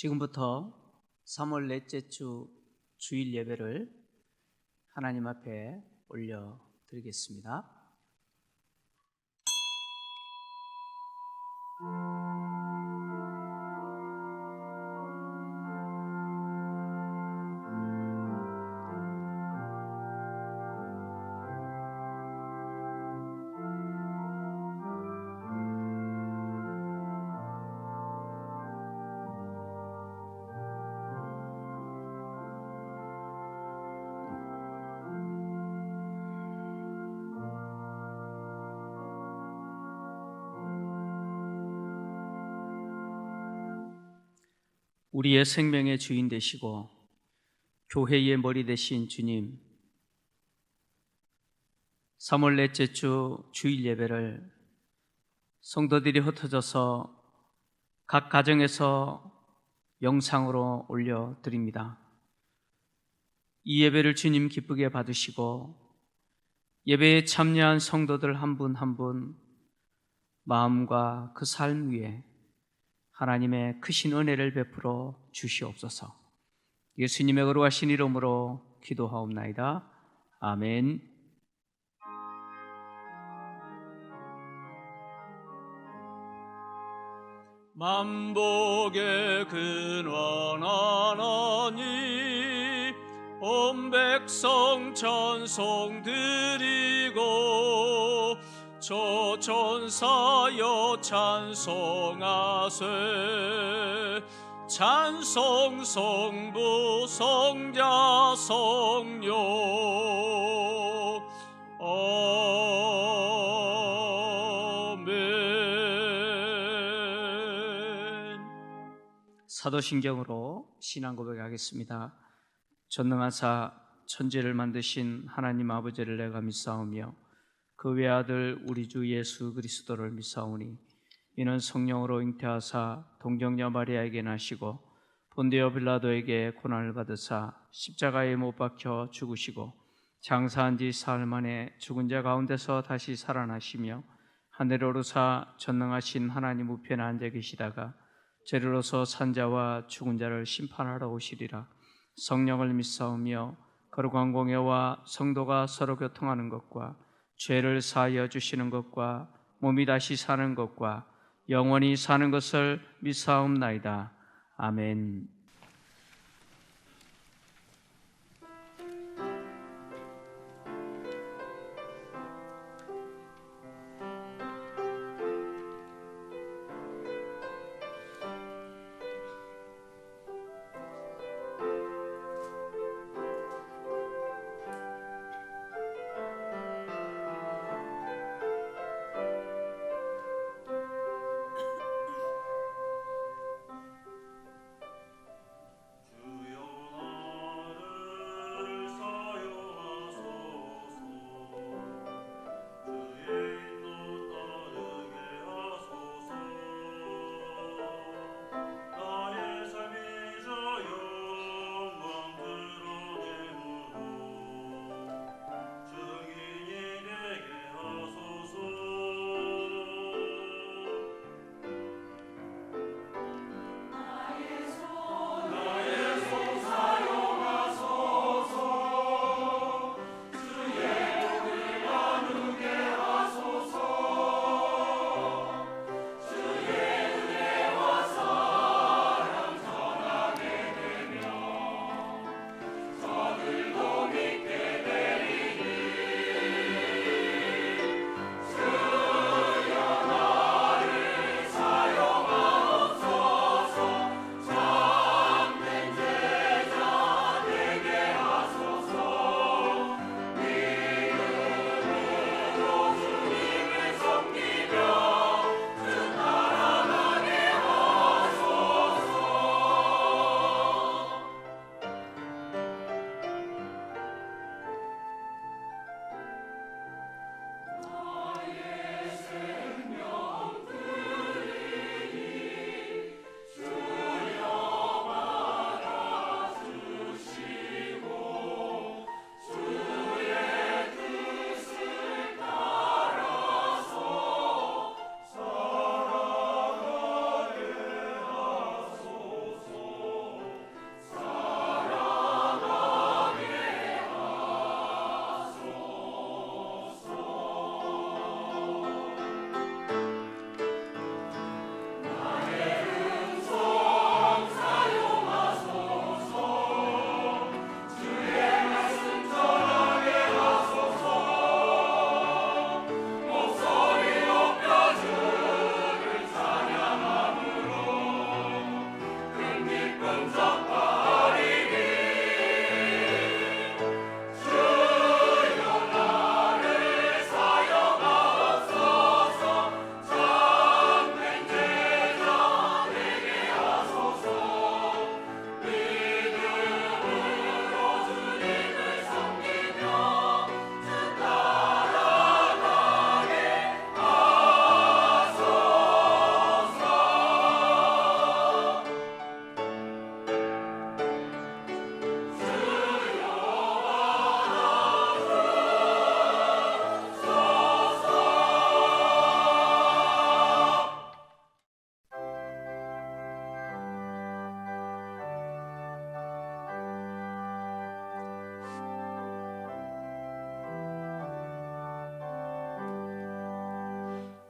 지금부터 3월 넷째 주 주일 예배를 하나님 앞에 올려드리겠습니다. 우리의 생명의 주인 되시고 교회의 머리 되신 주님, 3월 넷째 주 주일 예배를 성도들이 흩어져서 각 가정에서 영상으로 올려드립니다. 이 예배를 주님 기쁘게 받으시고 예배에 참여한 성도들 한 분 한 분 마음과 그 삶 위에 하나님의 크신 은혜를 베풀어 주시옵소서. 예수님의 거룩하신 이름으로 기도하옵나이다. 아멘. 만복의 근원 하나님, 온 백성 찬송 드리고 저 천사여 찬송하세. 찬송 성부 성자 성령 아멘. 사도신경으로 신앙 고백하겠습니다. 전능하사 천지를 만드신 하나님 아버지를 내가 믿사오며 그 외아들 우리 주 예수 그리스도를 믿사오니 이는 성령으로 잉태하사 동정녀 마리아에게 나시고 본디오 빌라도에게 고난을 받으사 십자가에 못 박혀 죽으시고 장사한 지 사흘 만에 죽은 자 가운데서 다시 살아나시며 하늘에 오르사 전능하신 하나님 우편에 앉아 계시다가 저리로서 산자와 죽은 자를 심판하러 오시리라. 성령을 믿사오며 거룩한 공예와 성도가 서로 교통하는 것과 죄를 사하여 주시는 것과 몸이 다시 사는 것과 영원히 사는 것을 믿사옵나이다. 아멘.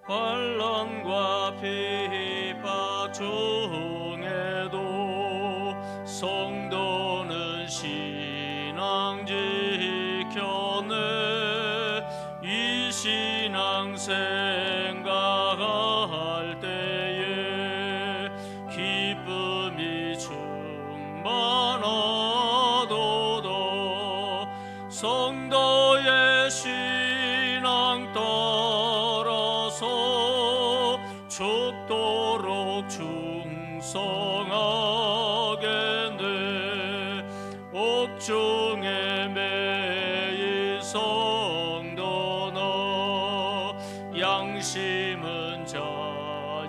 환난과 비박 중에도 성도는 신앙 지켰네. 이 신앙 생각할 때에 기쁨이 충만하도다. 성도의 신앙 따라서 죽도록 충성하겠네. 옥중에 매일 성도나 양심은 자유하도네.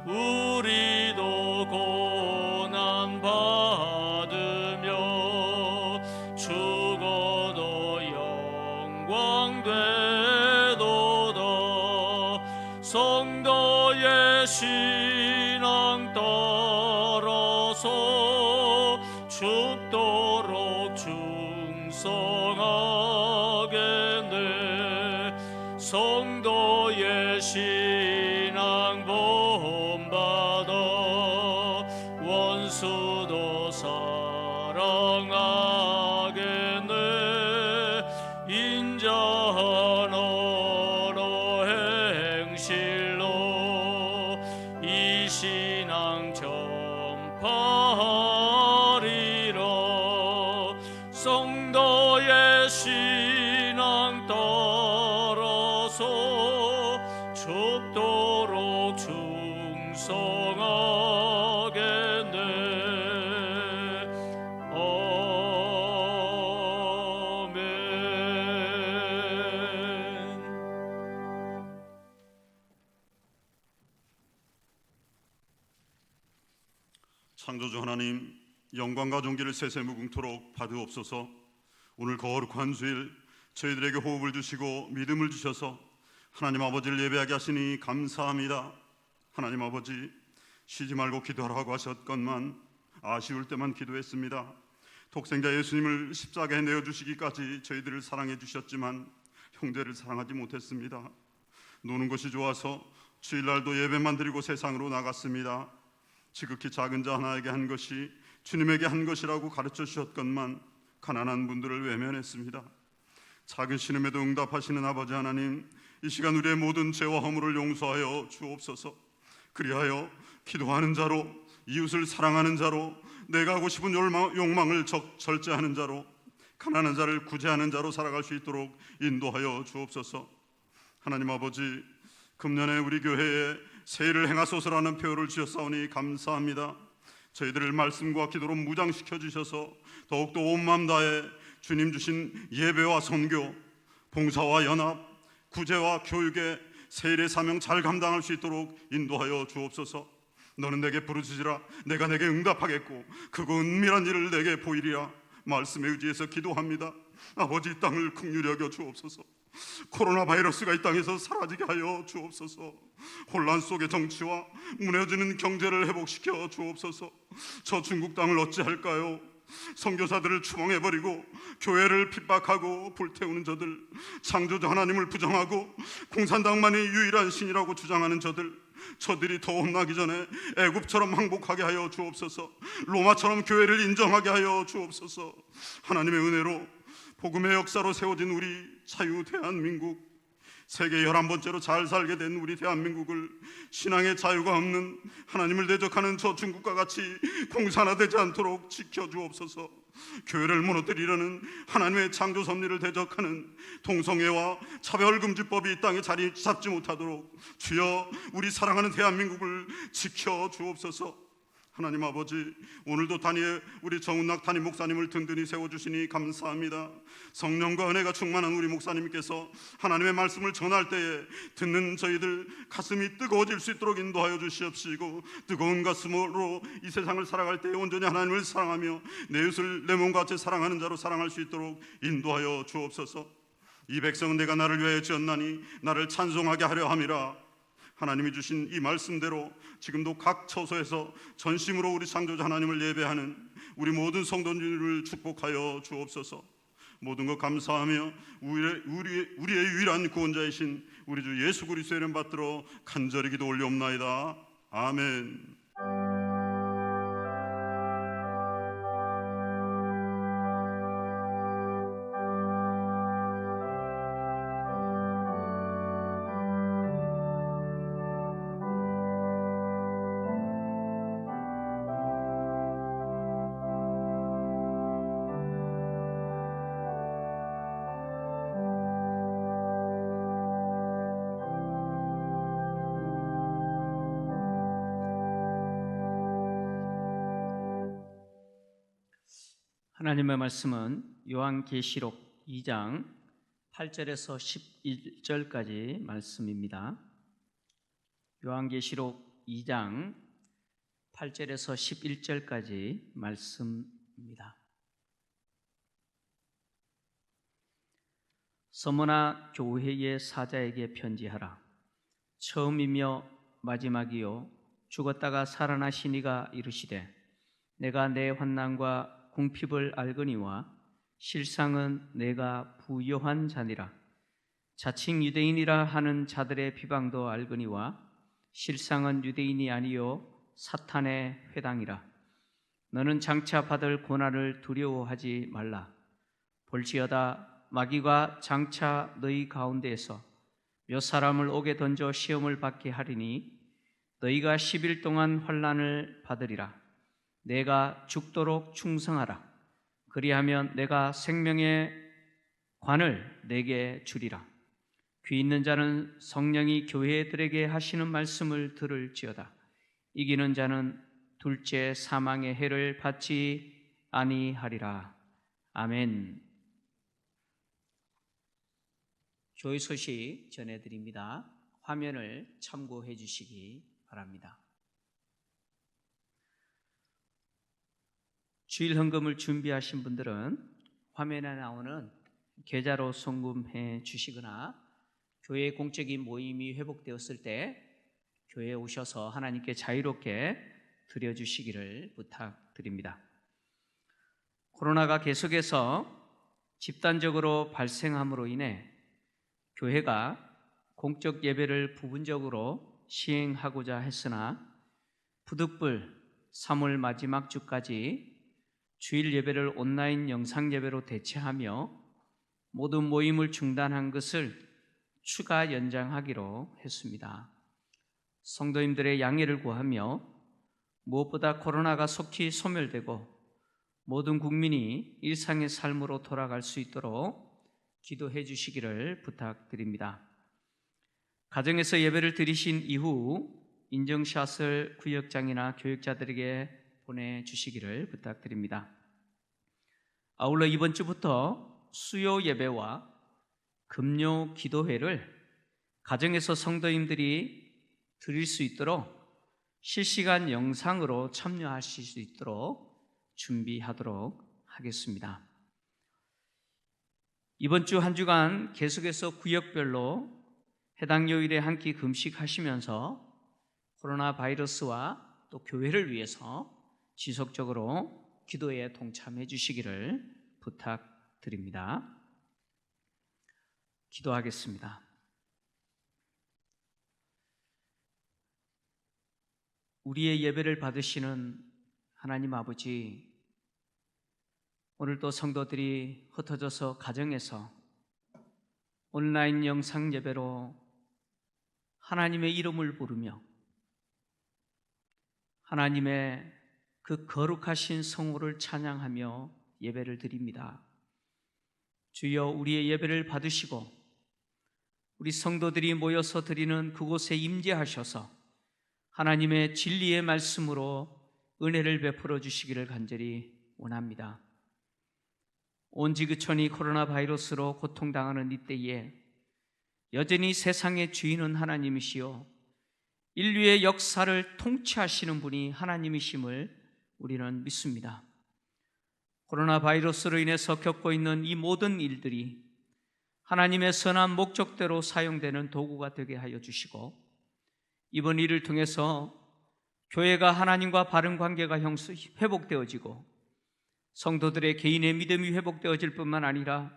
우리도 고난 받으며 죽어도 영광 되도다. 성도의 신앙 따라서 죽도록 충성하겠네. 성도의 신앙 본받아 원수도 사랑하겠네. 인자한 언어 행실로 이 신앙 전파하리라. 성도의 신앙 따라서 죽도록 충성하겠네. 아멘. 창조주 하나님, 영광과 존귀를 세세무궁토록 받으옵소서. 오늘 거룩한 주일 저희들에게 호흡을 주시고 믿음을 주셔서 하나님 아버지를 예배하게 하시니 감사합니다. 하나님 아버지, 쉬지 말고 기도하라고 하셨건만 아쉬울 때만 기도했습니다. 독생자 예수님을 십자가에 내어주시기까지 저희들을 사랑해 주셨지만 형제를 사랑하지 못했습니다. 노는 것이 좋아서 주일날도 예배만 드리고 세상으로 나갔습니다. 지극히 작은 자 하나에게 한 것이 주님에게 한 것이라고 가르쳐 주셨건만 가난한 분들을 외면했습니다. 작은 신음에도 응답하시는 아버지 하나님, 이 시간 우리의 모든 죄와 허물을 용서하여 주옵소서. 그리하여 기도하는 자로, 이웃을 사랑하는 자로, 내가 하고 싶은 욕망을 절제하는 자로, 가난한 자를 구제하는 자로 살아갈 수 있도록 인도하여 주옵소서. 하나님 아버지, 금년에 우리 교회에 세일을 행하소서라는 표를 지었사오니 감사합니다. 저희들을 말씀과 기도로 무장시켜 주셔서 더욱더 온 마음 다해 주님 주신 예배와 선교, 봉사와 연합, 구제와 교육의 세일의 사명 잘 감당할 수 있도록 인도하여 주옵소서. 너는 내게 부르짖으라, 내가 내게 응답하겠고 크고 은밀한 일을 내게 보이리라. 말씀에 의지해서 기도합니다. 아버지, 이 땅을 긍휼히 여겨 주옵소서. 코로나 바이러스가 이 땅에서 사라지게 하여 주옵소서. 혼란 속의 정치와 무너지는 경제를 회복시켜 주옵소서. 저 중국 땅을 어찌할까요? 선교사들을 추방해버리고 교회를 핍박하고 불태우는 저들, 창조주 하나님을 부정하고 공산당만이 유일한 신이라고 주장하는 저들이 더 혼나기 전에 애굽처럼 항복하게 하여 주옵소서. 로마처럼 교회를 인정하게 하여 주옵소서. 하나님의 은혜로 복음의 역사로 세워진 우리 자유 대한민국, 세계 11번째로 잘 살게 된 우리 대한민국을 신앙의 자유가 없는 하나님을 대적하는 저 중국과 같이 공산화되지 않도록 지켜주옵소서. 교회를 무너뜨리려는 하나님의 창조 섭리를 대적하는 동성애와 차별금지법이 이 땅에 자리 잡지 못하도록 주여 우리 사랑하는 대한민국을 지켜주옵소서. 하나님 아버지, 오늘도 우리 정은낙 담임 목사님을 든든히 세워주시니 감사합니다. 성령과 은혜가 충만한 우리 목사님께서 하나님의 말씀을 전할 때에 듣는 저희들 가슴이 뜨거워질 수 있도록 인도하여 주시옵시고, 뜨거운 가슴으로 이 세상을 살아갈 때에 온전히 하나님을 사랑하며 내 이웃을 내 몸과 같이 사랑하는 자로 사랑할 수 있도록 인도하여 주옵소서. 이 백성은 내가 나를 위하여 지었나니 나를 찬송하게 하려 함이라. 하나님이 주신 이 말씀대로 지금도 각 처소에서 전심으로 우리 창조자 하나님을 예배하는 우리 모든 성도님을 축복하여 주옵소서. 모든 것 감사하며 우리의 유일한 구원자이신 우리 주 예수 그리스도의 이름 받들어 간절히 기도 올리옵나이다. 아멘. 하나님의 말씀은 요한계시록 2장 8절에서 11절까지 말씀입니다. 요한계시록 2장 8절에서 11절까지 말씀입니다. 서머나 교회의 사자에게 편지하라. 처음이며 마지막이요 죽었다가 살아나신 이가 이르시되 내가 내 환난과 궁핍을 알거니와 실상은 내가 부요한 자니라. 자칭 유대인이라 하는 자들의 비방도 알거니와 실상은 유대인이 아니요 사탄의 회당이라. 너는 장차 받을 고난을 두려워하지 말라. 볼지어다 마귀가 장차 너희 가운데에서 몇 사람을 옥에 던져 시험을 받게 하리니 너희가 10일 동안 환난을 받으리라. 내가 죽도록 충성하라. 그리하면 내가 생명의 관을 내게 주리라. 귀 있는 자는 성령이 교회들에게 하시는 말씀을 들을지어다. 이기는 자는 둘째 사망의 해를 받지 아니하리라. 아멘. 교회 소식 전해드립니다. 화면을 참고해 주시기 바랍니다. 주일 헌금을 준비하신 분들은 화면에 나오는 계좌로 송금해 주시거나 교회 공적인 모임이 회복되었을 때 교회에 오셔서 하나님께 자유롭게 드려주시기를 부탁드립니다. 코로나가 계속해서 집단적으로 발생함으로 인해 교회가 공적 예배를 부분적으로 시행하고자 했으나 부득불 3월 마지막 주까지 주일 예배를 온라인 영상 예배로 대체하며 모든 모임을 중단한 것을 추가 연장하기로 했습니다. 성도님들의 양해를 구하며 무엇보다 코로나가 속히 소멸되고 모든 국민이 일상의 삶으로 돌아갈 수 있도록 기도해 주시기를 부탁드립니다. 가정에서 예배를 드리신 이후 인증샷을 구역장이나 교육자들에게 보내주시기를 부탁드립니다. 아울러 이번 주부터 수요 예배와 금요 기도회를 가정에서 성도님들이 드릴 수 있도록 실시간 영상으로 참여하실 수 있도록 준비하도록 하겠습니다. 이번 주 한 주간 계속해서 구역별로 해당 요일에 한 끼 금식하시면서 코로나 바이러스와 또 교회를 위해서 지속적으로 기도에 동참해 주시기를 부탁드립니다. 기도하겠습니다. 우리의 예배를 받으시는 하나님 아버지, 오늘도 성도들이 흩어져서 가정에서 온라인 영상 예배로 하나님의 이름을 부르며 하나님의 그 거룩하신 성호를 찬양하며 예배를 드립니다. 주여, 우리의 예배를 받으시고 우리 성도들이 모여서 드리는 그곳에 임재하셔서 하나님의 진리의 말씀으로 은혜를 베풀어 주시기를 간절히 원합니다. 온 지구촌이 코로나 바이러스로 고통당하는 이때에 여전히 세상의 주인은 하나님이시요 인류의 역사를 통치하시는 분이 하나님이심을 우리는 믿습니다. 코로나 바이러스로 인해서 겪고 있는 이 모든 일들이 하나님의 선한 목적대로 사용되는 도구가 되게 하여 주시고 이번 일을 통해서 교회가 하나님과 바른 관계가 회복되어지고 성도들의 개인의 믿음이 회복되어질 뿐만 아니라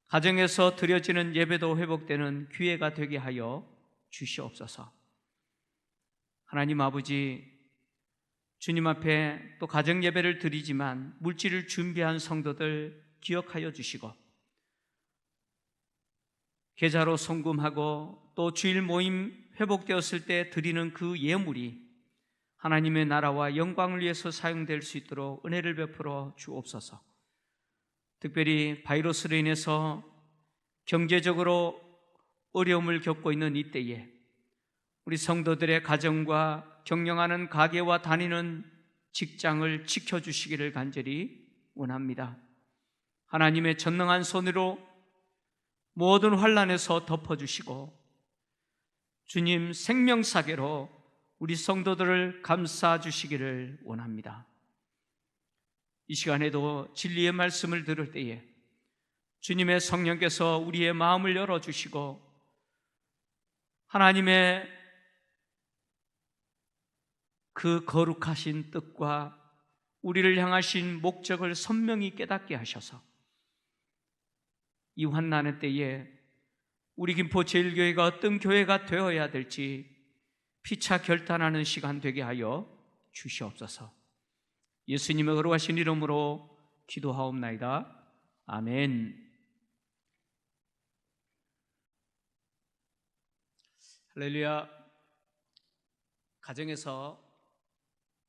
가정에서 드려지는 예배도 회복되는 기회가 되게 하여 주시옵소서. 하나님 아버지, 주님 앞에 또 가정 예배를 드리지만 물질을 준비한 성도들 기억하여 주시고, 계좌로 송금하고 또 주일 모임 회복되었을 때 드리는 그 예물이 하나님의 나라와 영광을 위해서 사용될 수 있도록 은혜를 베풀어 주옵소서. 특별히 바이러스로 인해서 경제적으로 어려움을 겪고 있는 이때에 우리 성도들의 가정과 경영하는 가게와 다니는 직장을 지켜주시기를 간절히 원합니다. 하나님의 전능한 손으로 모든 환난에서 덮어주시고 주님 생명사계로 우리 성도들을 감싸 주시기를 원합니다. 이 시간에도 진리의 말씀을 들을 때에 주님의 성령께서 우리의 마음을 열어주시고 하나님의 그 거룩하신 뜻과 우리를 향하신 목적을 선명히 깨닫게 하셔서 이 환난의 때에 우리 김포 제일교회가 어떤 교회가 되어야 될지 피차 결단하는 시간 되게 하여 주시옵소서. 예수님의 거룩하신 이름으로 기도하옵나이다. 아멘. 할렐루야. 가정에서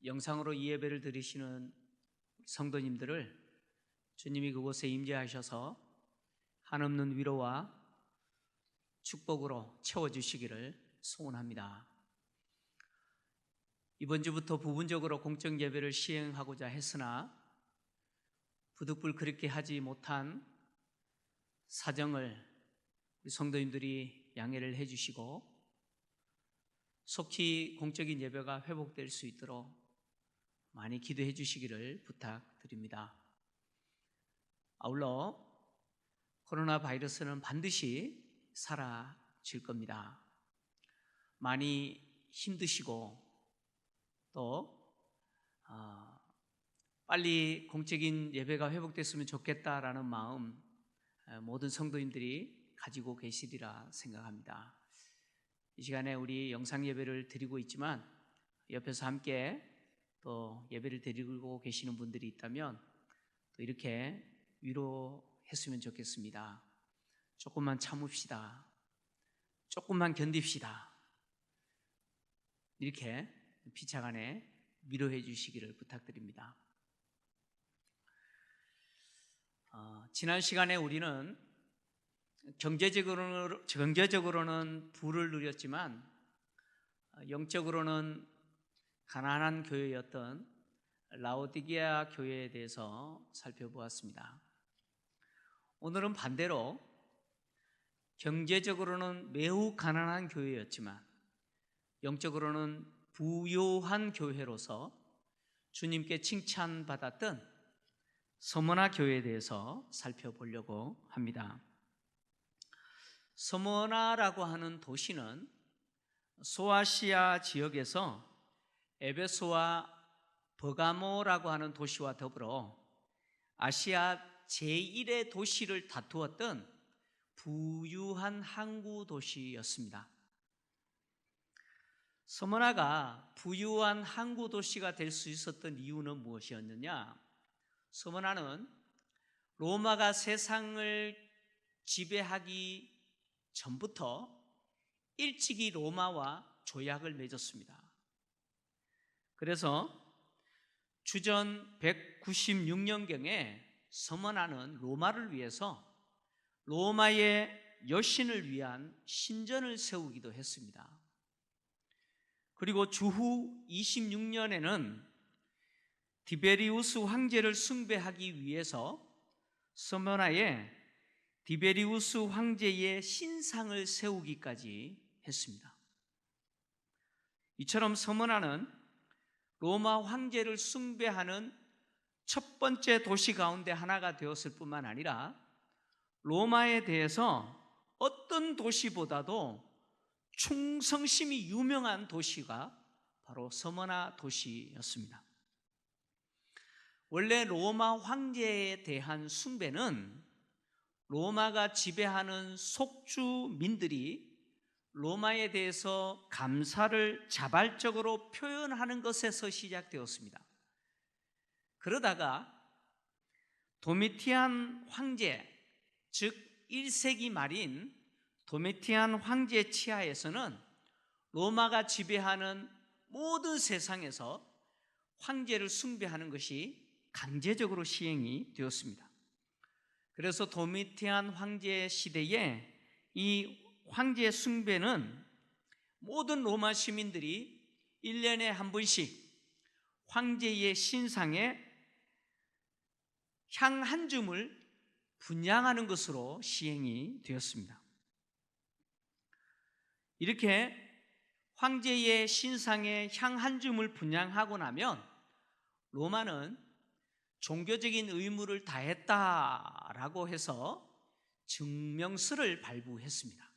영상으로 이 예배를 드리시는 성도님들을 주님이 그곳에 임재하셔서 한없는 위로와 축복으로 채워주시기를 소원합니다. 이번 주부터 부분적으로 공적 예배를 시행하고자 했으나 부득불 그렇게 하지 못한 사정을 우리 성도님들이 양해를 해주시고 속히 공적인 예배가 회복될 수 있도록 많이 기도해 주시기를 부탁드립니다. 아울러 코로나 바이러스는 반드시 사라질 겁니다. 많이 힘드시고 또 빨리 공적인 예배가 회복됐으면 좋겠다라는 마음 모든 성도님들이 가지고 계시리라 생각합니다. 이 시간에 우리 영상 예배를 드리고 있지만 옆에서 함께 또 예배를 드리고 계시는 분들이 있다면 또 이렇게 위로했으면 좋겠습니다. 조금만 참읍시다. 조금만 견딥시다. 이렇게 피차간에 위로해 주시기를 부탁드립니다. 지난 시간에 우리는 경제적으로는 부를 누렸지만 영적으로는 가난한 교회였던 라오디게아 교회에 대해서 살펴보았습니다. 오늘은 반대로 경제적으로는 매우 가난한 교회였지만 영적으로는 부요한 교회로서 주님께 칭찬받았던 서머나 교회에 대해서 살펴보려고 합니다. 서머나라고 하는 도시는 소아시아 지역에서 에베소와 버가모라고 하는 도시와 더불어 아시아 제1의 도시를 다투었던 부유한 항구 도시였습니다. 서머나가 부유한 항구 도시가 될 수 있었던 이유는 무엇이었느냐? 서머나는 로마가 세상을 지배하기 전부터 일찍이 로마와 조약을 맺었습니다. 그래서 주전 196년경에 서머나는 로마를 위해서 로마의 여신을 위한 신전을 세우기도 했습니다. 그리고 주후 26년에는 디베리우스 황제를 숭배하기 위해서 서머나에 디베리우스 황제의 신상을 세우기까지 했습니다. 이처럼 서머나는 로마 황제를 숭배하는 첫 번째 도시 가운데 하나가 되었을 뿐만 아니라 로마에 대해서 어떤 도시보다도 충성심이 유명한 도시가 바로 서머나 도시였습니다. 원래 로마 황제에 대한 숭배는 로마가 지배하는 속주민들이 로마에 대해서 감사를 자발적으로 표현하는 것에서 시작되었습니다. 그러다가 도미티안 황제, 즉 1세기 말인 도미티안 황제 치하에서는 로마가 지배하는 모든 세상에서 황제를 숭배하는 것이 강제적으로 시행이 되었습니다. 그래서 도미티안 황제 시대에 이 황제 숭배는 모든 로마 시민들이 1년에 한 번씩 황제의 신상에 향 한 줌을 분향하는 것으로 시행이 되었습니다. 이렇게 황제의 신상에 향 한 줌을 분향하고 나면 로마는 종교적인 의무를 다했다라고 해서 증명서를 발부했습니다.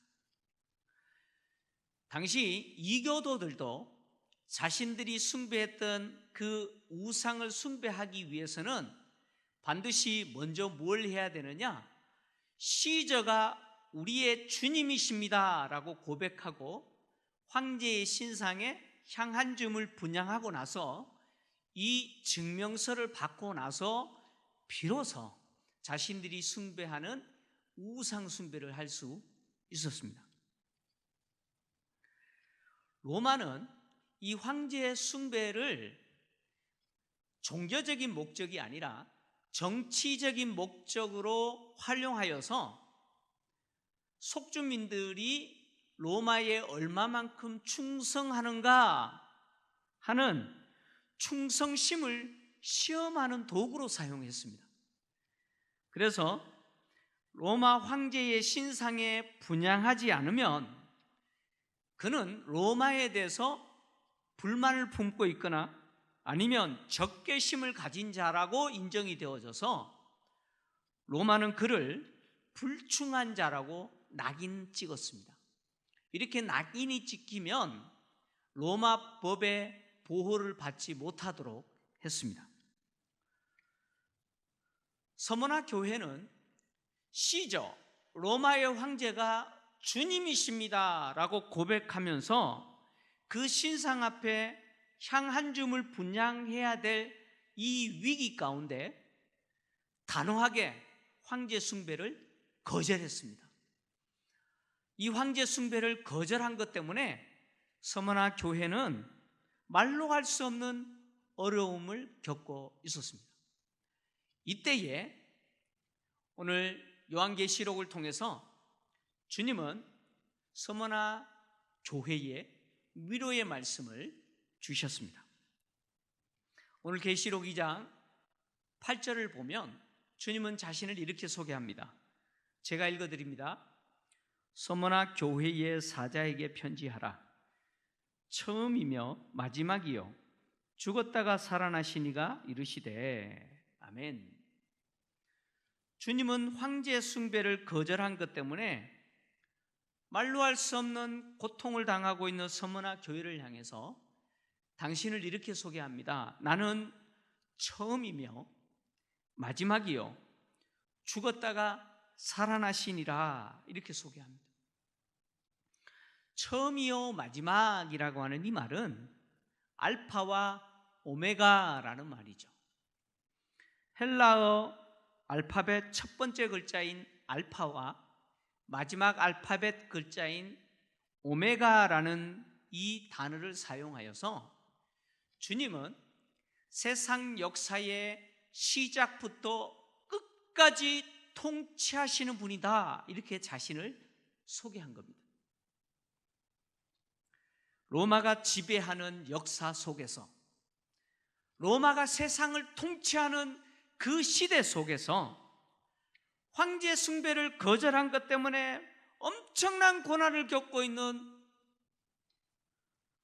당시 이교도들도 자신들이 숭배했던 그 우상을 숭배하기 위해서는 반드시 먼저 뭘 해야 되느냐? 시저가 우리의 주님이십니다 라고 고백하고 황제의 신상에 향 한 줌을 분향하고 나서 이 증명서를 받고 나서 비로소 자신들이 숭배하는 우상 숭배를 할 수 있었습니다. 로마는 이 황제의 숭배를 종교적인 목적이 아니라 정치적인 목적으로 활용하여서 속주민들이 로마에 얼마만큼 충성하는가 하는 충성심을 시험하는 도구로 사용했습니다. 그래서 로마 황제의 신상에 분향하지 않으면 그는 로마에 대해서 불만을 품고 있거나 아니면 적개심을 가진 자라고 인정이 되어져서 로마는 그를 불충한 자라고 낙인 찍었습니다. 이렇게 낙인이 찍히면 로마 법의 보호를 받지 못하도록 했습니다. 서머나 교회는 시저, 로마의 황제가 주님이십니다 라고 고백하면서 그 신상 앞에 향 한 줌을 분향해야 될 이 위기 가운데 단호하게 황제 숭배를 거절했습니다. 이 황제 숭배를 거절한 것 때문에 서머나 교회는 말로 할 수 없는 어려움을 겪고 있었습니다. 이때에 오늘 요한계시록을 통해서 주님은 서머나 교회에 위로의 말씀을 주셨습니다. 오늘 계시록 2장 8절을 보면 주님은 자신을 이렇게 소개합니다. 제가 읽어드립니다. 서머나 교회의 사자에게 편지하라. 처음이며 마지막이요 죽었다가 살아나신 이가 이르시되 아멘. 주님은 황제 숭배를 거절한 것 때문에 말로 할 수 없는 고통을 당하고 있는 서머나 교회를 향해서 당신을 이렇게 소개합니다. 나는 처음이며 마지막이요 죽었다가 살아나시니라 이렇게 소개합니다. 처음이요 마지막이라고 하는 이 말은 알파와 오메가라는 말이죠. 헬라어 알파벳 첫 번째 글자인 알파와 마지막 알파벳 글자인 오메가라는 이 단어를 사용하여서 주님은 세상 역사의 시작부터 끝까지 통치하시는 분이다 이렇게 자신을 소개한 겁니다. 로마가 지배하는 역사 속에서 로마가 세상을 통치하는 그 시대 속에서 황제 숭배를 거절한 것 때문에 엄청난 고난을 겪고 있는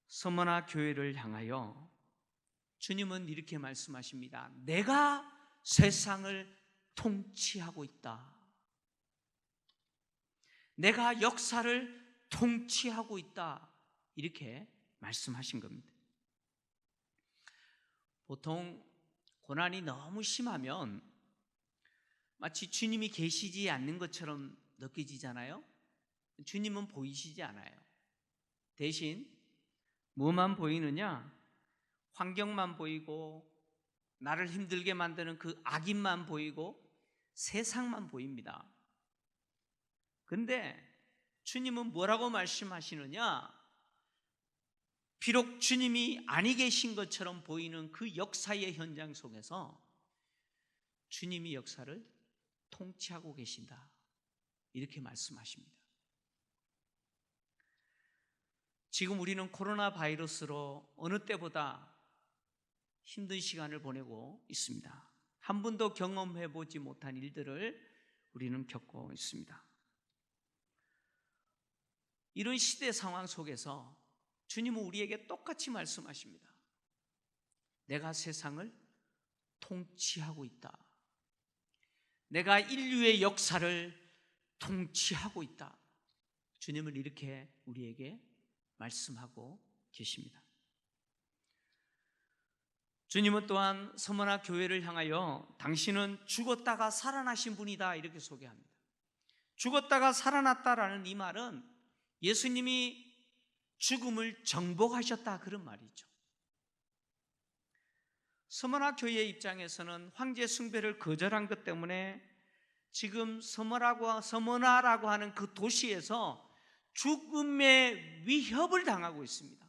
서머나 교회를 향하여 주님은 이렇게 말씀하십니다. 내가 세상을 통치하고 있다. 내가 역사를 통치하고 있다. 이렇게 말씀하신 겁니다. 보통 고난이 너무 심하면 마치 주님이 계시지 않는 것처럼 느껴지잖아요. 주님은 보이시지 않아요. 대신 뭐만 보이느냐? 환경만 보이고 나를 힘들게 만드는 그 악인만 보이고 세상만 보입니다. 근데 주님은 뭐라고 말씀하시느냐? 비록 주님이 아니 계신 것처럼 보이는 그 역사의 현장 속에서 주님이 역사를 통치하고 계신다, 이렇게 말씀하십니다. 지금 우리는 코로나 바이러스로 어느 때보다 힘든 시간을 보내고 있습니다. 한 번도 경험해 보지 못한 일들을 우리는 겪고 있습니다. 이런 시대 상황 속에서 주님은 우리에게 똑같이 말씀하십니다. 내가 세상을 통치하고 있다. 내가 인류의 역사를 통치하고 있다. 주님은 이렇게 우리에게 말씀하고 계십니다. 주님은 또한 서머나 교회를 향하여 당신은 죽었다가 살아나신 분이다, 이렇게 소개합니다. 죽었다가 살아났다라는 이 말은 예수님이 죽음을 정복하셨다, 그런 말이죠. 서머나 교회의 입장에서는 황제 숭배를 거절한 것 때문에 지금 서머나라고 하는 그 도시에서 죽음의 위협을 당하고 있습니다.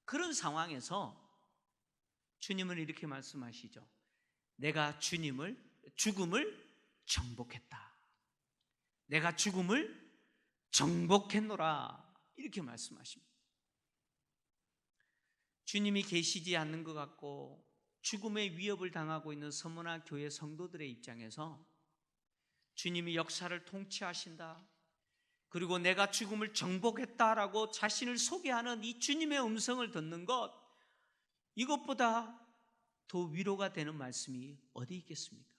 그런 상황에서 주님은 이렇게 말씀하시죠. 내가 죽음을 정복했다. 내가 죽음을 정복했노라, 이렇게 말씀하십니다. 주님이 계시지 않는 것 같고 죽음의 위협을 당하고 있는 서머나 교회 성도들의 입장에서 주님이 역사를 통치하신다, 그리고 내가 죽음을 정복했다라고 자신을 소개하는 이 주님의 음성을 듣는 것, 이것보다 더 위로가 되는 말씀이 어디 있겠습니까?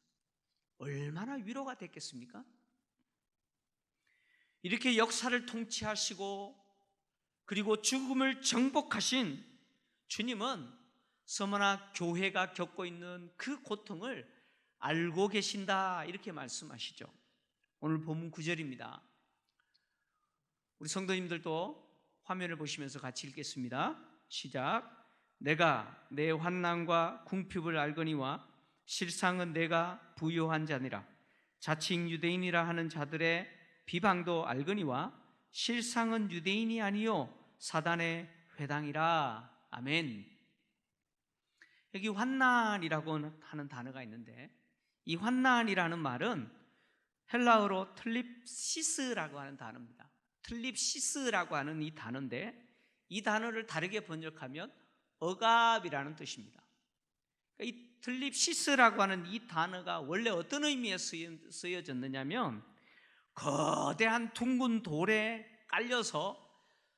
얼마나 위로가 됐겠습니까? 이렇게 역사를 통치하시고 그리고 죽음을 정복하신 주님은 서머나 교회가 겪고 있는 그 고통을 알고 계신다, 이렇게 말씀하시죠. 오늘 본문 9절입니다. 우리 성도님들도 화면을 보시면서 같이 읽겠습니다. 시작. 내가 내 환난과 궁핍을 알거니와 실상은 내가 부요한 자니라. 자칭 유대인이라 하는 자들의 비방도 알거니와 실상은 유대인이 아니요 사단의 회당이라. 아멘. 여기 환난이라고 하는 단어가 있는데, 이 환난이라는 말은 헬라어로 틀립시스라고 하는 단어입니다. 틀립시스라고 하는 이 단어인데, 이 단어를 다르게 번역하면 억압이라는 뜻입니다. 이 틀립시스라고 하는 이 단어가 원래 어떤 의미에 쓰여졌느냐면, 거대한 둥근 돌에 깔려서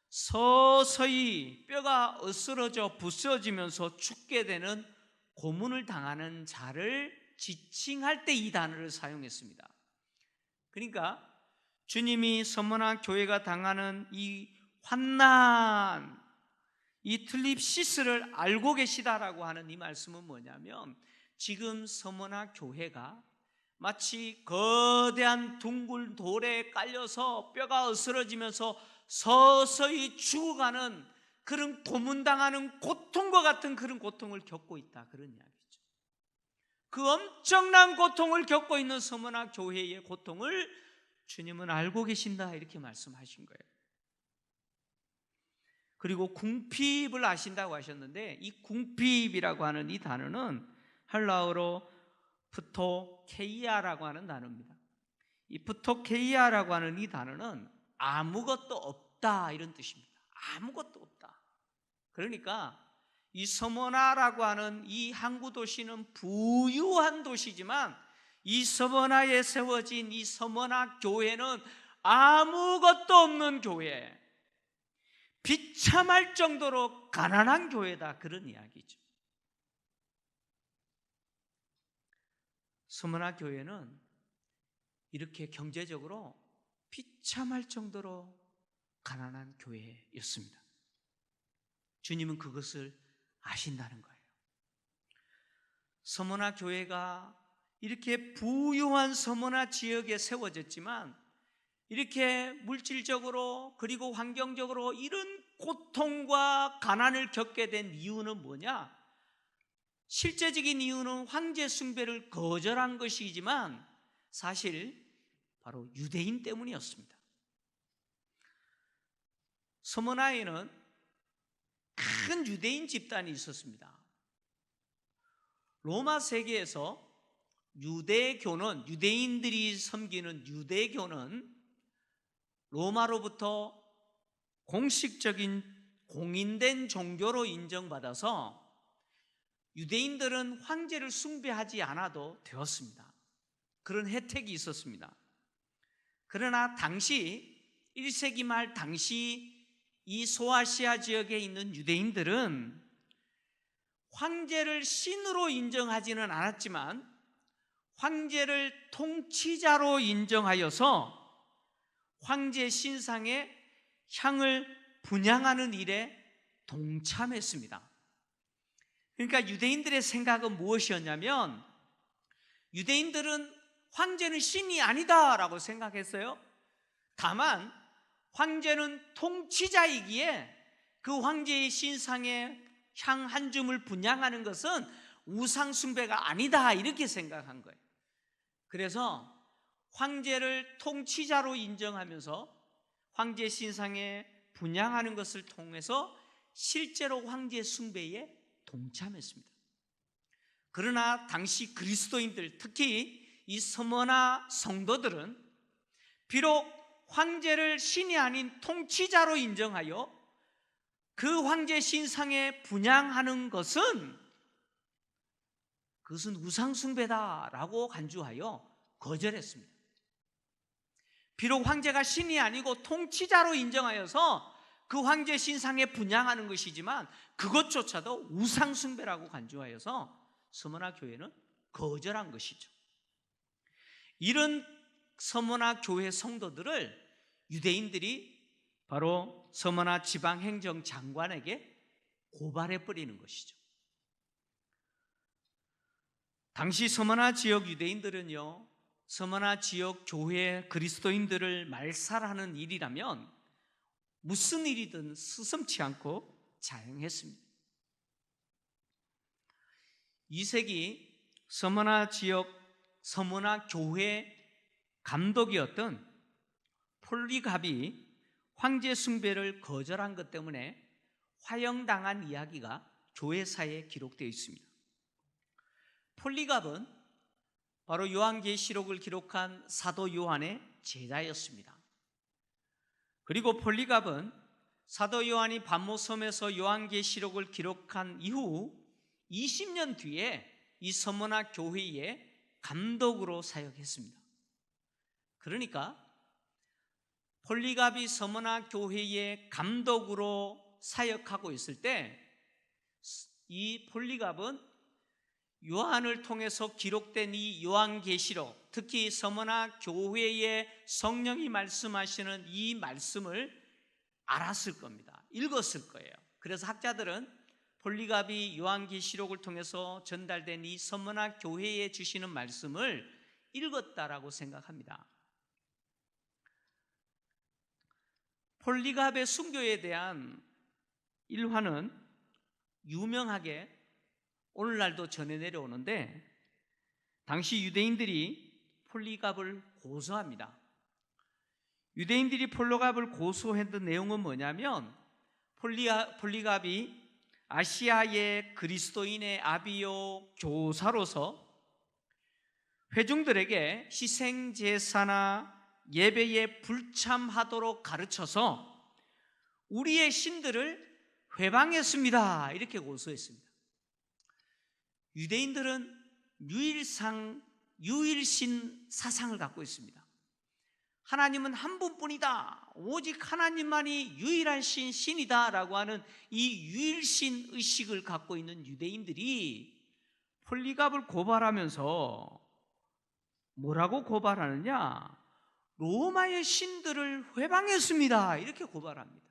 서서히 뼈가 으스러져 부서지면서 죽게 되는 고문을 당하는 자를 지칭할 때 이 단어를 사용했습니다. 그러니까 주님이 서머나 교회가 당하는 이 환난, 이 틀립시스를 알고 계시다라고 하는 이 말씀은 뭐냐면, 지금 서머나 교회가 마치 거대한 둥글 돌에 깔려서 뼈가 으스러지면서 서서히 죽어가는 그런 고문당하는 고통과 같은 그런 고통을 겪고 있다, 그런 이야기죠. 그 엄청난 고통을 겪고 있는 서머나 교회의 고통을 주님은 알고 계신다, 이렇게 말씀하신 거예요. 그리고 궁핍을 아신다고 하셨는데, 이 궁핍이라고 하는 이 단어는 헬라어로 프토케이아라고 하는 단어입니다. 이 프토케이아라고 하는 이 단어는 아무것도 없다, 이런 뜻입니다. 아무것도 없다. 그러니까 이 서머나라고 하는 이 항구 도시는 부유한 도시지만, 이 서머나에 세워진 이 서머나 교회는 아무것도 없는 교회, 비참할 정도로 가난한 교회다, 그런 이야기죠. 서머나 교회는 이렇게 경제적으로 비참할 정도로 가난한 교회였습니다. 주님은 그것을 아신다는 거예요. 서머나 교회가 이렇게 부유한 서머나 지역에 세워졌지만 이렇게 물질적으로 그리고 환경적으로 이런 고통과 가난을 겪게 된 이유는 뭐냐? 실제적인 이유는 황제 숭배를 거절한 것이지만 사실 바로 유대인 때문이었습니다. 서머나에는 큰 유대인 집단이 있었습니다. 로마 세계에서 유대교는, 유대인들이 섬기는 유대교는 로마로부터 공식적인 공인된 종교로 인정받아서 유대인들은 황제를 숭배하지 않아도 되었습니다. 그런 혜택이 있었습니다. 그러나 당시 1세기 말 당시 이 소아시아 지역에 있는 유대인들은 황제를 신으로 인정하지는 않았지만 황제를 통치자로 인정하여서 황제 신상에 향을 분향하는 일에 동참했습니다. 그러니까 유대인들의 생각은 무엇이었냐면 유대인들은 황제는 신이 아니다라고 생각했어요. 다만 황제는 통치자이기에 그 황제의 신상에 향 한 줌을 분향하는 것은 우상 숭배가 아니다 이렇게 생각한 거예요. 그래서 황제를 통치자로 인정하면서 황제 신상에 분향하는 것을 통해서 실제로 황제 숭배에 동참했습니다. 그러나 당시 그리스도인들, 특히 이 서머나 성도들은 비록 황제를 신이 아닌 통치자로 인정하여 그 황제 신상에 분향하는 그것은 우상 숭배다라고 간주하여 거절했습니다. 비록 황제가 신이 아니고 통치자로 인정하여서 그 황제 신상에 분향하는 것이지만 그것조차도 우상 숭배라고 간주하여서 서머나 교회는 거절한 것이죠. 이런 서머나 교회 성도들을 유대인들이 바로 서머나 지방행정장관에게 고발해 버리는 것이죠. 당시 서머나 지역 유대인들은요, 서머나 지역 교회 그리스도인들을 말살하는 일이라면 무슨 일이든 스슴치 않고 자행했습니다. 2세기 서머나 지역 서머나 교회 감독이었던 폴리갑이 황제 숭배를 거절한 것 때문에 화형당한 이야기가 교회사에 기록되어 있습니다. 폴리갑은 바로 요한계시록을 기록한 사도 요한의 제자였습니다. 그리고 폴리갑은 사도 요한이 반모섬에서 요한계시록을 기록한 이후 20년 뒤에 이 서머나 교회의 감독으로 사역했습니다. 그러니까 폴리갑이 서머나 교회의 감독으로 사역하고 있을 때 이 폴리갑은 요한을 통해서 기록된 이 요한계시록, 특히 서머나 교회의 성령이 말씀하시는 이 말씀을 알았을 겁니다. 읽었을 거예요. 그래서 학자들은 폴리갑이 요한계시록을 통해서 전달된 이 서머나 교회에 주시는 말씀을 읽었다라고 생각합니다. 폴리갑의 순교에 대한 일화는 유명하게 오늘날도 전해 내려오는데 당시 유대인들이 폴리갑을 고소합니다. 유대인들이 폴리갑을 고소했던 내용은 뭐냐면 폴리갑이 아시아의 그리스도인의 아비요 교사로서 회중들에게 희생제사나 예배에 불참하도록 가르쳐서 우리의 신들을 회방했습니다. 이렇게 고소했습니다. 유대인들은 유일신 사상을 갖고 있습니다. 하나님은 한 분뿐이다. 오직 하나님만이 유일하신 신이다 라고 하는 이 유일신 의식을 갖고 있는 유대인들이 폴리갑을 고발하면서 뭐라고 고발하느냐? 로마의 신들을 회방했습니다. 이렇게 고발합니다.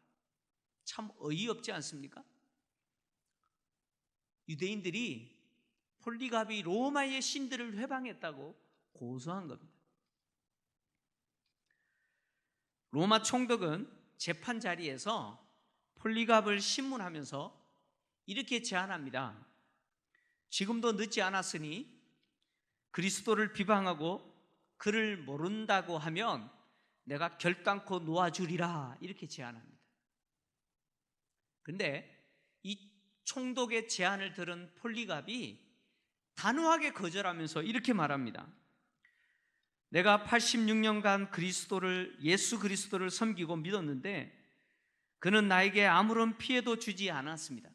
참 어이없지 않습니까? 유대인들이 폴리갑이 로마의 신들을 회방했다고 고소한 겁니다. 로마 총독은 재판 자리에서 폴리갑을 신문하면서 이렇게 제안합니다. 지금도 늦지 않았으니 그리스도를 비방하고 그를 모른다고 하면 내가 결단코 놓아주리라, 이렇게 제안합니다. 그런데 이 총독의 제안을 들은 폴리갑이 단호하게 거절하면서 이렇게 말합니다. 내가 86년간 예수 그리스도를 섬기고 믿었는데 그는 나에게 아무런 피해도 주지 않았습니다.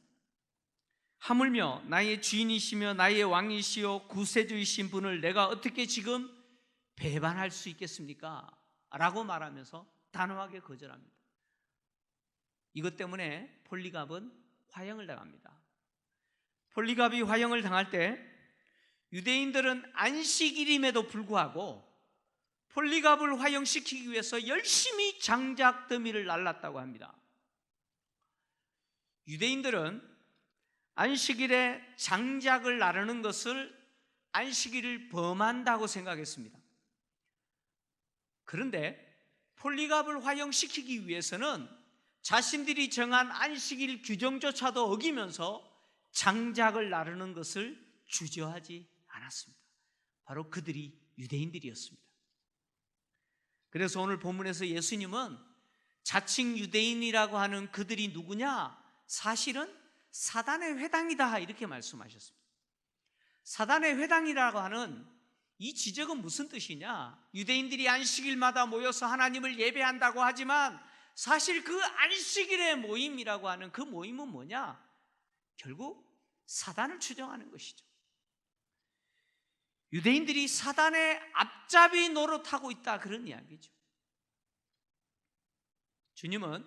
하물며 나의 주인이시며 나의 왕이시요 구세주이신 분을 내가 어떻게 지금 배반할 수 있겠습니까? 라고 말하면서 단호하게 거절합니다. 이것 때문에 폴리갑은 화형을 당합니다. 폴리갑이 화형을 당할 때 유대인들은 안식일임에도 불구하고 폴리갑을 화형시키기 위해서 열심히 장작 더미를 날랐다고 합니다. 유대인들은 안식일에 장작을 나르는 것을 안식일을 범한다고 생각했습니다. 그런데 폴리갑을 화형시키기 위해서는 자신들이 정한 안식일 규정조차도 어기면서 장작을 나르는 것을 주저하지 않았습니다. 바로 그들이 유대인들이었습니다. 그래서 오늘 본문에서 예수님은 자칭 유대인이라고 하는 그들이 누구냐? 사실은 사단의 회당이다, 이렇게 말씀하셨습니다. 사단의 회당이라고 하는 이 지적은 무슨 뜻이냐? 유대인들이 안식일마다 모여서 하나님을 예배한다고 하지만 사실 그 안식일의 모임이라고 하는 그 모임은 뭐냐? 결국 사단을 추종하는 것이죠. 유대인들이 사단의 앞잡이 노릇하고 있다, 그런 이야기죠. 주님은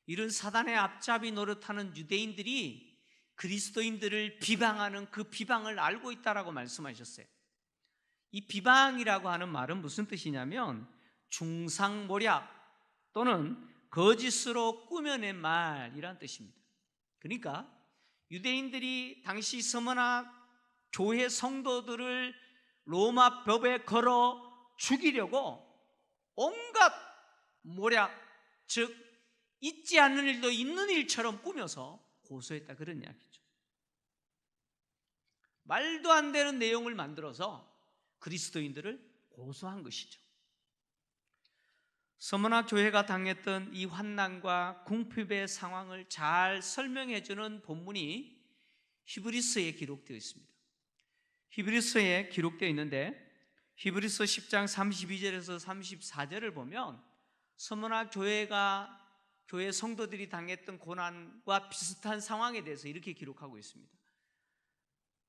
이런 사단의 앞잡이 노릇하는 유대인들이 그리스도인들을 비방하는 그 비방을 알고 있다라고 말씀하셨어요. 이 비방이라고 하는 말은 무슨 뜻이냐면 중상모략 또는 거짓으로 꾸며낸 말이란 뜻입니다. 그러니까 유대인들이 당시 서머나 교회 성도들을 로마 법에 걸어 죽이려고 온갖 모략, 즉 있지 않는 일도 있는 일처럼 꾸며서 고소했다, 그런 이야기죠. 말도 안 되는 내용을 만들어서 그리스도인들을 고소한 것이죠. 서머나 교회가 당했던 이 환난과 궁핍의 상황을 잘 설명해 주는 본문이 히브리서에 기록되어 있습니다. 히브리서에 기록되어 있는데 히브리서 10장 32절에서 34절을 보면 서머나 교회 성도들이 당했던 고난과 비슷한 상황에 대해서 이렇게 기록하고 있습니다.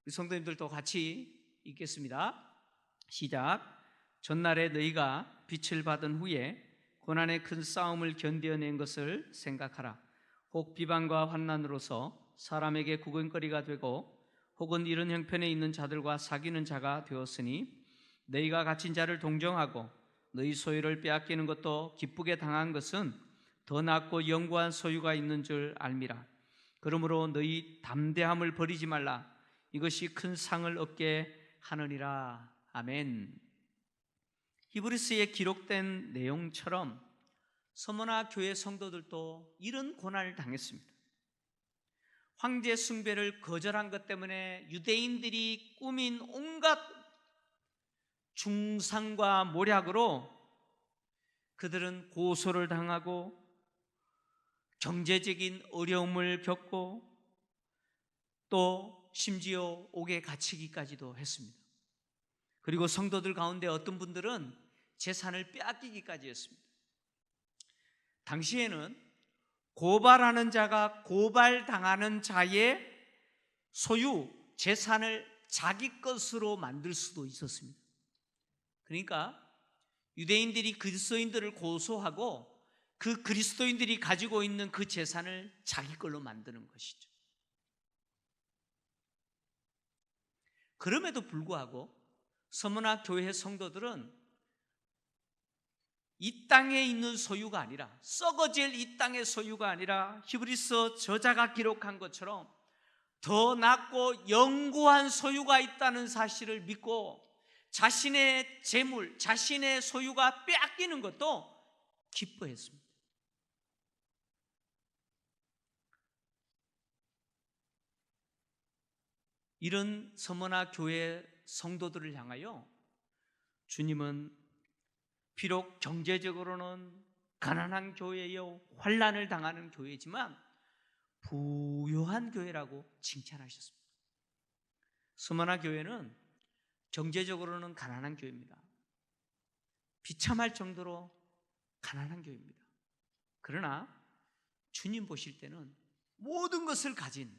우리 성도님들도 같이 읽겠습니다. 시작. 전날에 너희가 빛을 받은 후에 고난의 큰 싸움을 견뎌낸 것을 생각하라. 혹 비방과 환난으로서 사람에게 구경거리가 되고 혹은 이런 형편에 있는 자들과 사귀는 자가 되었으니 너희가 갇힌 자를 동정하고 너희 소유를 빼앗기는 것도 기쁘게 당한 것은 더 낫고 영구한 소유가 있는 줄 알미라. 그러므로 너희 담대함을 버리지 말라. 이것이 큰 상을 얻게 하느니라. 아멘. 히브리서에 기록된 내용처럼 서머나 교회 성도들도 이런 고난을 당했습니다. 황제 숭배를 거절한 것 때문에 유대인들이 꾸민 온갖 중상과 모략으로 그들은 고소를 당하고 경제적인 어려움을 겪고 또 심지어 옥에 갇히기까지도 했습니다. 그리고 성도들 가운데 어떤 분들은 재산을 빼앗기기까지 했습니다. 당시에는 고발하는 자가 고발당하는 자의 소유, 재산을 자기 것으로 만들 수도 있었습니다. 그러니까 유대인들이 그리스도인들을 고소하고 그 그리스도인들이 가지고 있는 그 재산을 자기 걸로 만드는 것이죠. 그럼에도 불구하고 서머나 교회 성도들은 이 땅에 있는 소유가 아니라, 썩어질 이 땅의 소유가 아니라 히브리서 저자가 기록한 것처럼 더 낮고 영구한 소유가 있다는 사실을 믿고 자신의 재물, 자신의 소유가 빼앗기는 것도 기뻐했습니다. 이런 서머나 교회 성도들을 향하여 주님은 비록 경제적으로는 가난한 교회요, 환난을 당하는 교회지만 부유한 교회라고 칭찬하셨습니다. 서머나 교회는 경제적으로는 가난한 교회입니다. 비참할 정도로 가난한 교회입니다. 그러나 주님 보실 때는 모든 것을 가진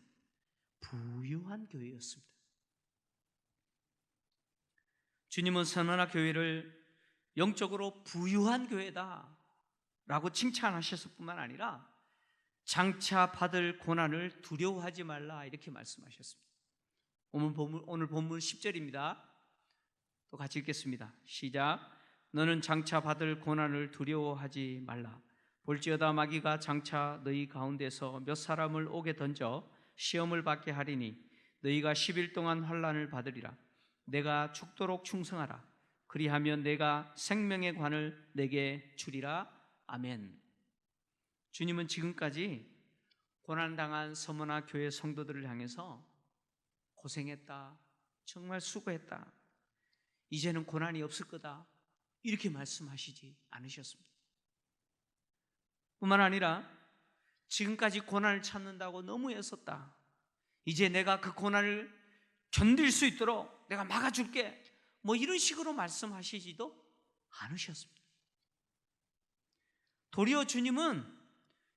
부유한 교회였습니다. 주님은 서머나 교회를 영적으로 부유한 교회다 라고 칭찬하셨을 뿐만 아니라 장차 받을 고난을 두려워하지 말라 이렇게 말씀하셨습니다. 오늘 본문 10절입니다. 또 같이 읽겠습니다. 시작. 너는 장차 받을 고난을 두려워하지 말라. 볼지어다 마귀가 장차 너희 가운데서 몇 사람을 옥에 던져 시험을 받게 하리니 너희가 10일 동안 환난을 받으리라. 내가 죽도록 충성하라. 그리하면 내가 생명의 관을 내게 주리라. 아멘. 주님은 지금까지 고난당한 서머나 교회 성도들을 향해서 고생했다, 정말 수고했다, 이제는 고난이 없을 거다 이렇게 말씀하시지 않으셨습니다. 뿐만 아니라 지금까지 고난을 참는다고 너무 애썼다, 이제 내가 그 고난을 견딜 수 있도록 내가 막아줄게, 뭐 이런 식으로 말씀하시지도 않으셨습니다. 도리어 주님은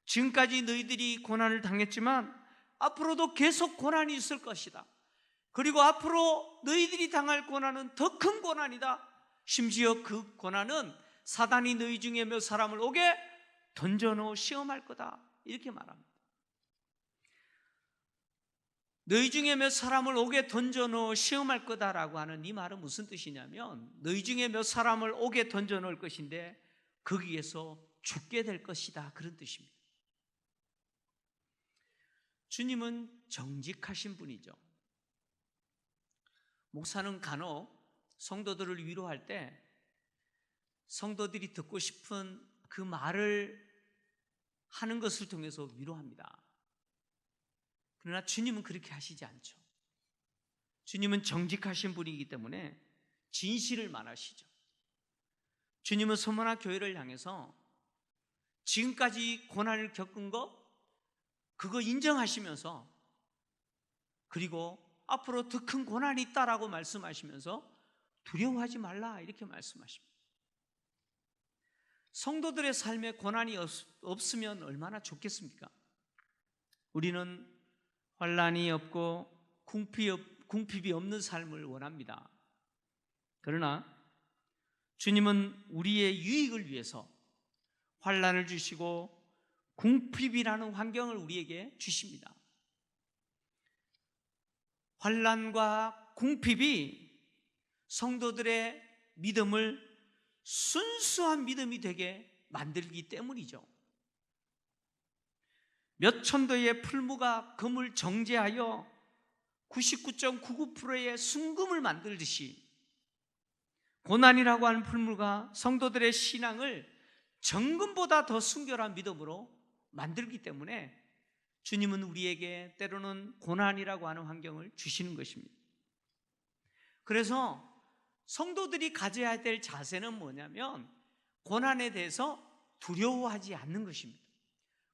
지금까지 너희들이 고난을 당했지만 앞으로도 계속 고난이 있을 것이다, 그리고 앞으로 너희들이 당할 고난은 더 큰 고난이다, 심지어 그 고난은 사단이 너희 중에 몇 사람을 옥에 던져놓어 시험할 거다 이렇게 말합니다. 너희 중에 몇 사람을 옥에 던져놓어 시험할 거다라고 하는 이 말은 무슨 뜻이냐면 너희 중에 몇 사람을 옥에 던져놓을 것인데 거기에서 죽게 될 것이다, 그런 뜻입니다. 주님은 정직하신 분이죠. 목사는 간혹 성도들을 위로할 때 성도들이 듣고 싶은 그 말을 하는 것을 통해서 위로합니다. 그러나 주님은 그렇게 하시지 않죠. 주님은 정직하신 분이기 때문에 진실을 말하시죠. 주님은 서머나 교회를 향해서 지금까지 고난을 겪은 거 그거 인정하시면서, 그리고 앞으로 더 큰 고난이 있다라고 말씀하시면서 두려워하지 말라 이렇게 말씀하십니다. 성도들의 삶에 고난이 없으면 얼마나 좋겠습니까? 우리는 환난이 없고 궁핍이 없는 삶을 원합니다. 그러나 주님은 우리의 유익을 위해서 환난을 주시고 궁핍이라는 환경을 우리에게 주십니다. 환난과 궁핍이 성도들의 믿음을 순수한 믿음이 되게 만들기 때문이죠. 몇 천도의 풀무가 금을 정제하여 99.99%의 순금을 만들듯이 고난이라고 하는 풀무가 성도들의 신앙을 정금보다 더 순결한 믿음으로 만들기 때문에 주님은 우리에게 때로는 고난이라고 하는 환경을 주시는 것입니다. 그래서 성도들이 가져야 될 자세는 뭐냐면 고난에 대해서 두려워하지 않는 것입니다.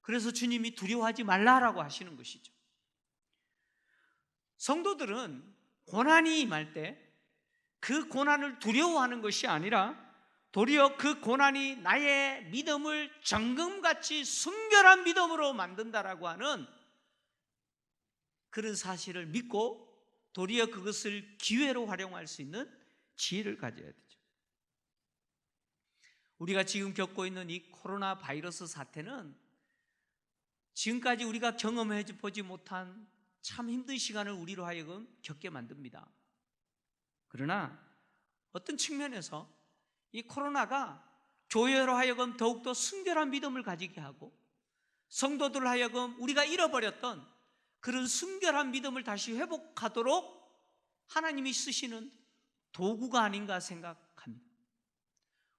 그래서 주님이 두려워하지 말라라고 하시는 것이죠. 성도들은 고난이 임할 때 그 고난을 두려워하는 것이 아니라 도리어 그 고난이 나의 믿음을 정금같이 순결한 믿음으로 만든다라고 하는 그런 사실을 믿고 도리어 그것을 기회로 활용할 수 있는 지혜를 가져야 되죠. 우리가 지금 겪고 있는 이 코로나 바이러스 사태는 지금까지 우리가 경험해 보지 못한 참 힘든 시간을 우리로 하여금 겪게 만듭니다. 그러나 어떤 측면에서 이 코로나가 교회로 하여금 더욱더 순결한 믿음을 가지게 하고 성도들로 하여금 우리가 잃어버렸던 그런 순결한 믿음을 다시 회복하도록 하나님이 쓰시는 도구가 아닌가 생각합니다.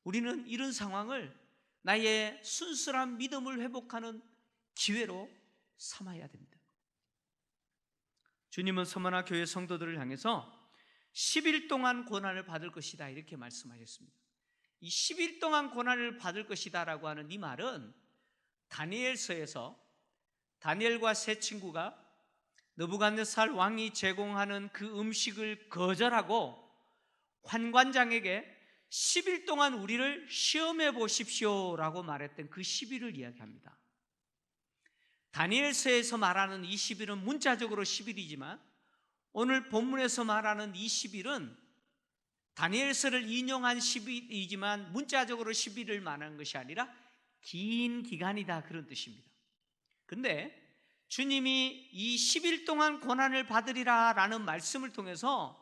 우리는 이런 상황을 나의 순수한 믿음을 회복하는 기회로 삼아야 됩니다. 주님은 서머나 교회 성도들을 향해서 10일 동안 고난을 받을 것이다 이렇게 말씀하셨습니다. 이 10일 동안 고난을 받을 것이다 라고 하는 이 말은 다니엘서에서 다니엘과 세 친구가 느부갓네살 왕이 제공하는 그 음식을 거절하고 환관장에게 10일 동안 우리를 시험해 보십시오 라고 말했던 그 10일을 이야기합니다. 다니엘서에서 말하는 이 10일은 문자적으로 10일이지만 오늘 본문에서 말하는 이 10일은 다니엘서를 인용한 10일이지만 문자적으로 10일을 말하는 것이 아니라 긴 기간이다 그런 뜻입니다. 그런데 주님이 이 10일 동안 고난을 받으리라 라는 말씀을 통해서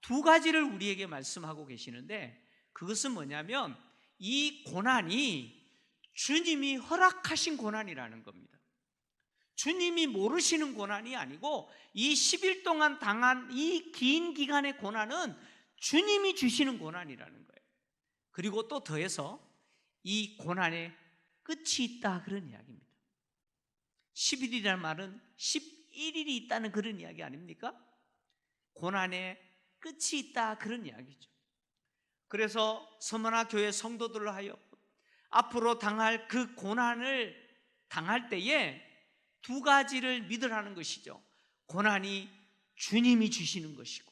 두 가지를 우리에게 말씀하고 계시는데 그것은 뭐냐면 이 고난이 주님이 허락하신 고난이라는 겁니다. 주님이 모르시는 고난이 아니고 이 10일 동안 당한 이 긴 기간의 고난은 주님이 주시는 고난이라는 거예요. 그리고 또 더해서 이 고난에 끝이 있다 그런 이야기입니다. 10일이라는 말은 11일이 있다는 그런 이야기 아닙니까? 고난에 끝이 있다 그런 이야기죠. 그래서 서머나 교회 성도들로 하여 앞으로 당할 그 고난을 당할 때에 두 가지를 믿으라는 것이죠. 고난이 주님이 주시는 것이고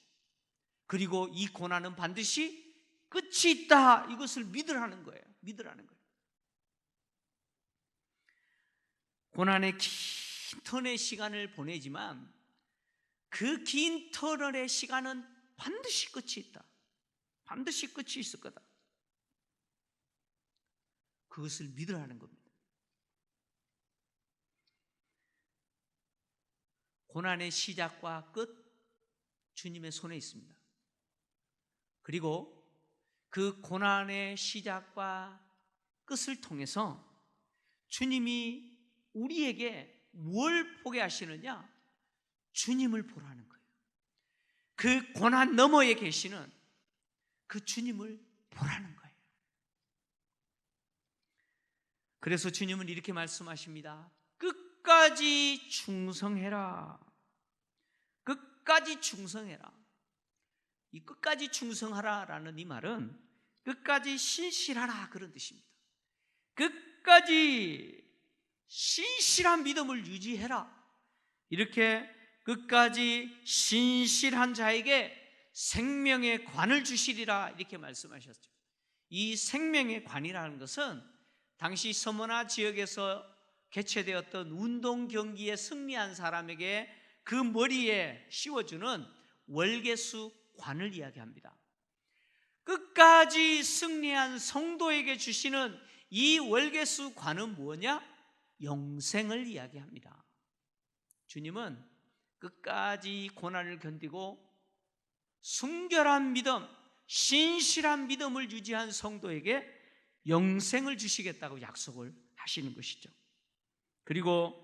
그리고 이 고난은 반드시 끝이 있다 이것을 믿으라는 거예요. 믿으라는 거예요. 고난의 긴 터널의 시간을 보내지만 그 긴 터널의 시간은 반드시 끝이 있다. 반드시 끝이 있을 거다. 그것을 믿으라는 겁니다. 고난의 시작과 끝 주님의 손에 있습니다. 그리고 그 고난의 시작과 끝을 통해서 주님이 우리에게 뭘 보게 하시느냐? 주님을 보라는 거예요. 그 고난 너머에 계시는 그 주님을 보라는 거예요. 그래서 주님은 이렇게 말씀하십니다. 끝까지 충성해라. 끝까지 충성해라. 이 끝까지 충성하라라는 이 말은 끝까지 신실하라 그런 뜻입니다. 끝까지 신실한 믿음을 유지해라. 이렇게 끝까지 신실한 자에게 생명의 관을 주시리라 이렇게 말씀하셨죠. 이 생명의 관이라는 것은 당시 서머나 지역에서 개최되었던 운동 경기에 승리한 사람에게 그 머리에 씌워주는 월계수 관을 이야기합니다. 끝까지 승리한 성도에게 주시는 이 월계수 관은 뭐냐? 영생을 이야기합니다. 주님은 끝까지 고난을 견디고 순결한 믿음, 신실한 믿음을 유지한 성도에게 영생을 주시겠다고 약속을 하시는 것이죠. 그리고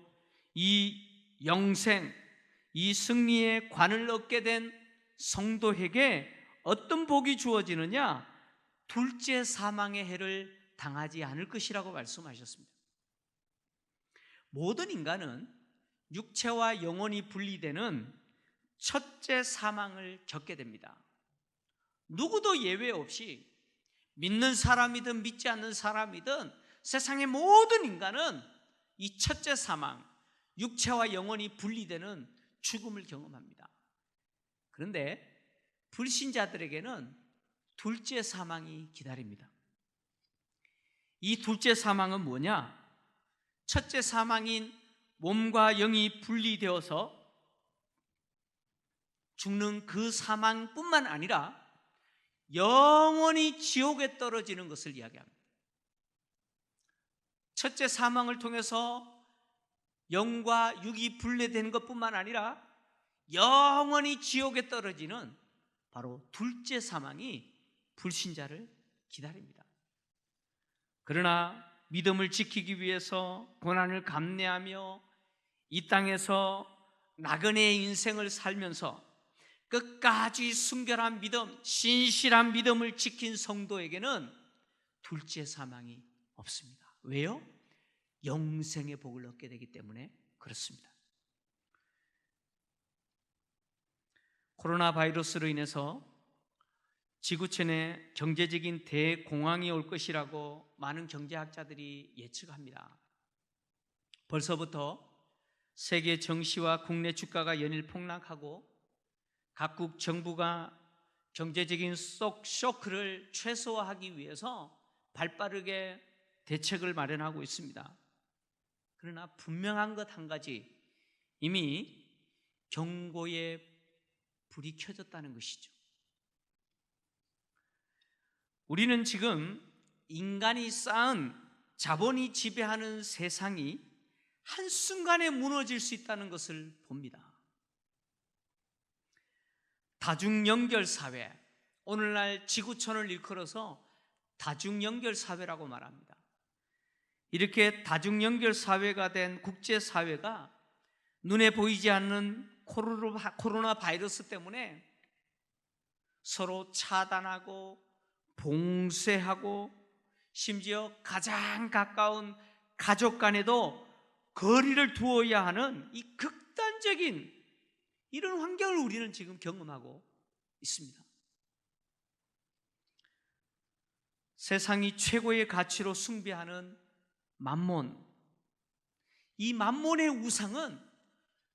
이 영생, 이 승리의 관을 얻게 된 성도에게 어떤 복이 주어지느냐? 둘째 사망의 해를 당하지 않을 것이라고 말씀하셨습니다. 모든 인간은 육체와 영혼이 분리되는 첫째 사망을 겪게 됩니다. 누구도 예외 없이 믿는 사람이든 믿지 않는 사람이든 세상의 모든 인간은 이 첫째 사망, 육체와 영혼이 분리되는 죽음을 경험합니다. 그런데 불신자들에게는 둘째 사망이 기다립니다. 이 둘째 사망은 뭐냐? 첫째 사망인 몸과 영이 분리되어서 죽는 그 사망뿐만 아니라 영원히 지옥에 떨어지는 것을 이야기합니다. 첫째 사망을 통해서 영과 육이 분리되는 것뿐만 아니라 영원히 지옥에 떨어지는 바로 둘째 사망이 불신자를 기다립니다. 그러나 믿음을 지키기 위해서 고난을 감내하며 이 땅에서 나그네의 인생을 살면서 끝까지 순결한 믿음, 신실한 믿음을 지킨 성도에게는 둘째 사망이 없습니다. 왜요? 영생의 복을 얻게 되기 때문에 그렇습니다. 코로나 바이러스로 인해서 지구촌에 경제적인 대공황이 올 것이라고 많은 경제학자들이 예측합니다. 벌써부터 세계 증시와 국내 주가가 연일 폭락하고 각국 정부가 경제적인 쇼크를 최소화하기 위해서 발빠르게 대책을 마련하고 있습니다. 그러나 분명한 것 한 가지, 이미 경고의 불이 켜졌다는 것이죠. 우리는 지금 인간이 쌓은 자본이 지배하는 세상이 한순간에 무너질 수 있다는 것을 봅니다. 다중연결사회, 오늘날 지구촌을 일컬어서 다중연결사회라고 말합니다. 이렇게 다중연결사회가 된 국제사회가 눈에 보이지 않는 코로나 바이러스 때문에 서로 차단하고 봉쇄하고 심지어 가장 가까운 가족 간에도 거리를 두어야 하는 이 극단적인 이런 환경을 우리는 지금 경험하고 있습니다. 세상이 최고의 가치로 숭배하는 만몬, 이 만몬의 우상은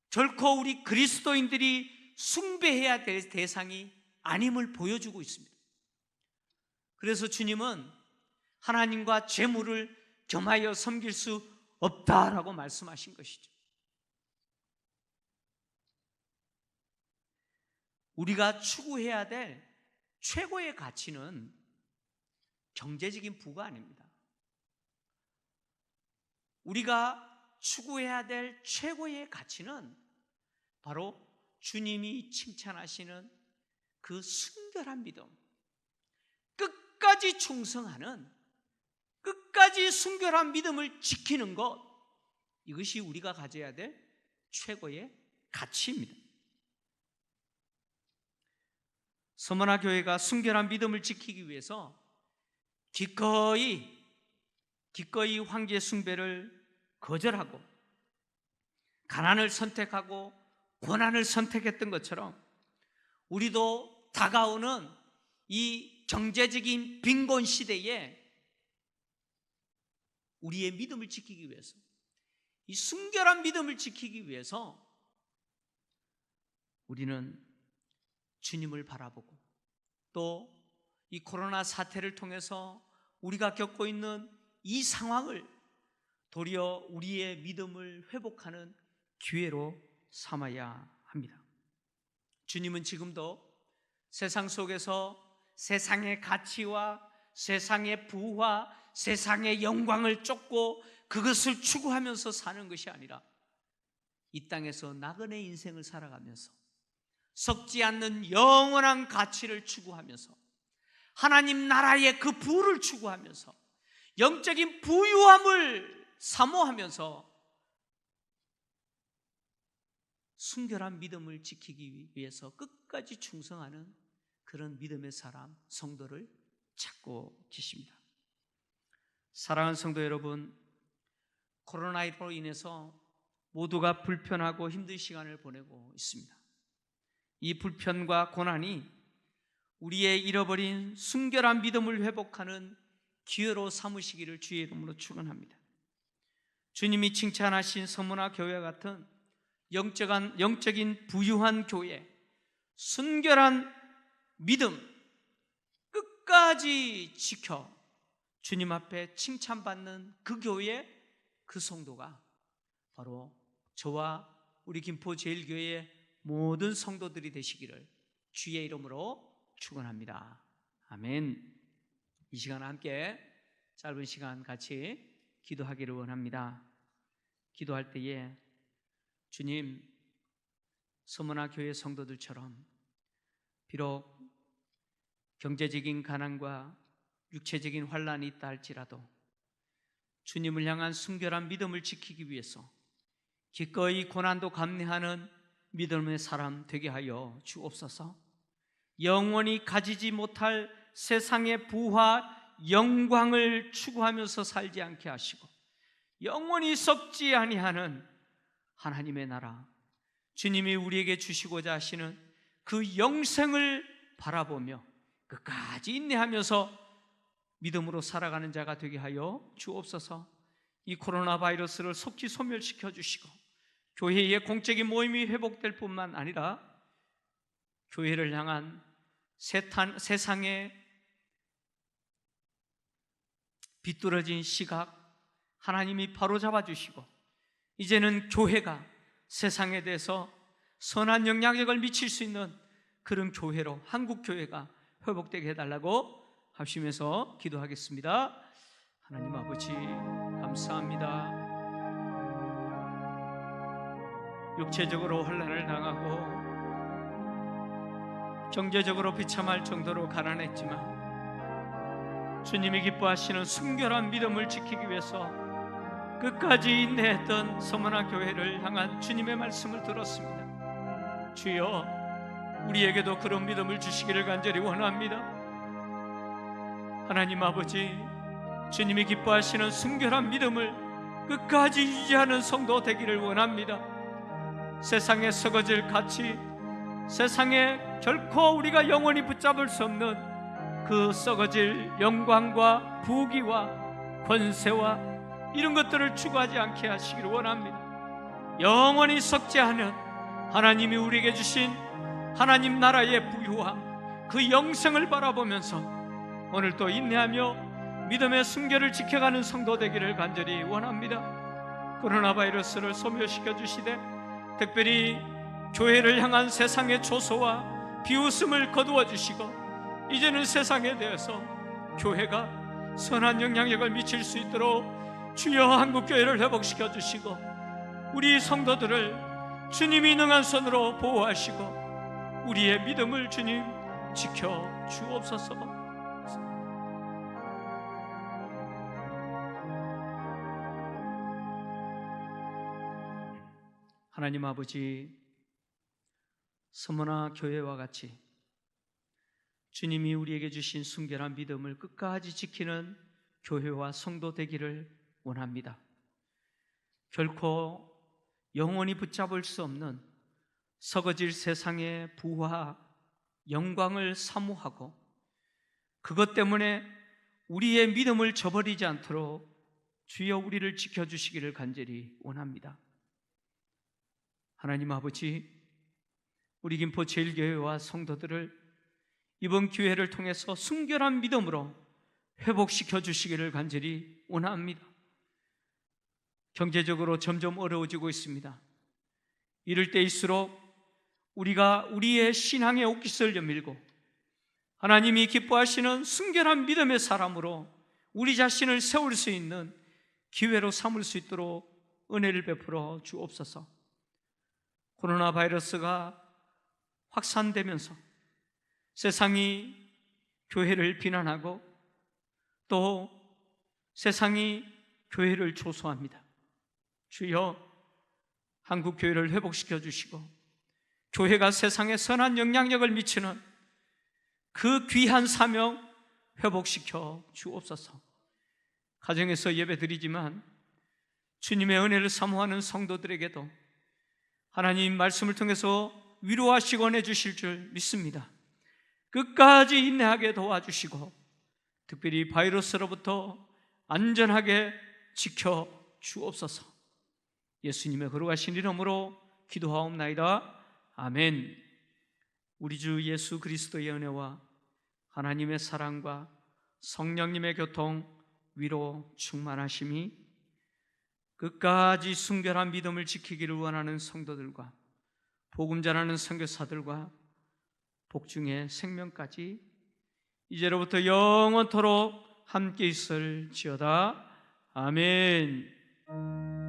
결코 우리 그리스도인들이 숭배해야 될 대상이 아님을 보여주고 있습니다. 그래서 주님은 하나님과 재물을 겸하여 섬길 수 없다라고 말씀하신 것이죠. 우리가 추구해야 될 최고의 가치는 경제적인 부가 아닙니다. 우리가 추구해야 될 최고의 가치는 바로 주님이 칭찬하시는 그 순결한 믿음, 끝까지 충성하는, 끝까지 순결한 믿음을 지키는 것, 이것이 우리가 가져야 될 최고의 가치입니다. 서머나 교회가 순결한 믿음을 지키기 위해서 기꺼이 황제 숭배를 거절하고 가난을 선택하고 고난을 선택했던 것처럼 우리도 다가오는 이 경제적인 빈곤 시대에 우리의 믿음을 지키기 위해서, 이 순결한 믿음을 지키기 위해서 우리는 주님을 바라보고 또 이 코로나 사태를 통해서 우리가 겪고 있는 이 상황을 도리어 우리의 믿음을 회복하는 기회로 삼아야 합니다. 주님은 지금도 세상 속에서 세상의 가치와 세상의 부와 세상의 영광을 쫓고 그것을 추구하면서 사는 것이 아니라 이 땅에서 나그네 인생을 살아가면서 썩지 않는 영원한 가치를 추구하면서 하나님 나라의 그 부를 추구하면서 영적인 부유함을 사모하면서 순결한 믿음을 지키기 위해서 끝까지 충성하는 그런 믿음의 사람, 성도를 찾고 계십니다. 사랑하는 성도 여러분, 코로나19로 인해서 모두가 불편하고 힘든 시간을 보내고 있습니다. 이 불편과 고난이 우리의 잃어버린 순결한 믿음을 회복하는 기회로 삼으시기를 주의 이름으로 축원합니다. 주님이 칭찬하신 서머나 교회와 같은 영적인 부유한 교회, 순결한 믿음 끝까지 지켜 주님 앞에 칭찬받는 그 교회, 그 성도가 바로 저와 우리 김포제일교회의 모든 성도들이 되시기를 주의 이름으로 축원합니다. 아멘. 이 시간 함께 짧은 시간 같이 기도하기를 원합니다. 기도할 때에 주님, 서머나 교회 성도들처럼 비록 경제적인 가난과 육체적인 환난이 있다 할지라도 주님을 향한 순결한 믿음을 지키기 위해서 기꺼이 고난도 감내하는 믿음의 사람 되게 하여 주옵소서. 영원히 가지지 못할 세상의 부와 영광을 추구하면서 살지 않게 하시고 영원히 썩지 아니하는 하나님의 나라, 주님이 우리에게 주시고자 하시는 그 영생을 바라보며 끝까지 인내하면서 믿음으로 살아가는 자가 되게 하여 주옵소서. 이 코로나 바이러스를 속히 소멸시켜 주시고 교회의 공적인 모임이 회복될 뿐만 아니라 교회를 향한 세상의 비뚤어진 시각 하나님이 바로잡아 주시고 이제는 교회가 세상에 대해서 선한 영향력을 미칠 수 있는 그런 교회로 한국 교회가 회복되게 해달라고 하시면서 기도하겠습니다. 하나님 아버지 감사합니다. 육체적으로 환난을 당하고 경제적으로 비참할 정도로 가난했지만 주님이 기뻐하시는 순결한 믿음을 지키기 위해서 끝까지 인내했던 서머나 교회를 향한 주님의 말씀을 들었습니다. 주여, 우리에게도 그런 믿음을 주시기를 간절히 원합니다. 하나님 아버지, 주님이 기뻐하시는 순결한 믿음을 끝까지 유지하는 성도 되기를 원합니다. 세상에 썩어질 가치, 세상에 결코 우리가 영원히 붙잡을 수 없는 그 썩어질 영광과 부귀와 권세와 이런 것들을 추구하지 않게 하시기를 원합니다. 영원히 썩지 않은 하나님이 우리에게 주신 하나님 나라의 부유와 그 영생을 바라보면서 오늘도 인내하며 믿음의 순결을 지켜가는 성도 되기를 간절히 원합니다. 코로나 바이러스를 소멸시켜 주시되 특별히 교회를 향한 세상의 조소와 비웃음을 거두어 주시고 이제는 세상에 대해서 교회가 선한 영향력을 미칠 수 있도록 주여 한국교회를 회복시켜 주시고 우리 성도들을 주님이 능한 손으로 보호하시고 우리의 믿음을 주님 지켜 주옵소서. 하나님 아버지, 서머나 교회와 같이 주님이 우리에게 주신 순결한 믿음을 끝까지 지키는 교회와 성도 되기를 원합니다. 결코 영원히 붙잡을 수 없는 썩어질 세상의 부와 영광을 사모하고 그것 때문에 우리의 믿음을 저버리지 않도록 주여 우리를 지켜주시기를 간절히 원합니다. 하나님 아버지, 우리 김포 제일교회와 성도들을 이번 기회를 통해서 순결한 믿음으로 회복시켜 주시기를 간절히 원합니다. 경제적으로 점점 어려워지고 있습니다. 이럴 때일수록 우리가 우리의 신앙의 옷깃을 여밀고 하나님이 기뻐하시는 순결한 믿음의 사람으로 우리 자신을 세울 수 있는 기회로 삼을 수 있도록 은혜를 베풀어 주옵소서. 코로나 바이러스가 확산되면서 세상이 교회를 비난하고 또 세상이 교회를 조소합니다. 주여, 한국 교회를 회복시켜 주시고 교회가 세상에 선한 영향력을 미치는 그 귀한 사명 회복시켜 주옵소서. 가정에서 예배드리지만 주님의 은혜를 사모하는 성도들에게도 하나님 말씀을 통해서 위로하시고 내주실 줄 믿습니다. 끝까지 인내하게 도와주시고 특별히 바이러스로부터 안전하게 지켜 주옵소서. 예수님의 거룩하신 이름으로 기도하옵나이다. 아멘. 우리 주 예수 그리스도의 은혜와 하나님의 사랑과 성령님의 교통, 위로, 충만하심이 끝까지 순결한 믿음을 지키기를 원하는 성도들과 복음 전하는 선교사들과 복중의 생명까지 이제로부터 영원토록 함께 있을지어다. 아멘.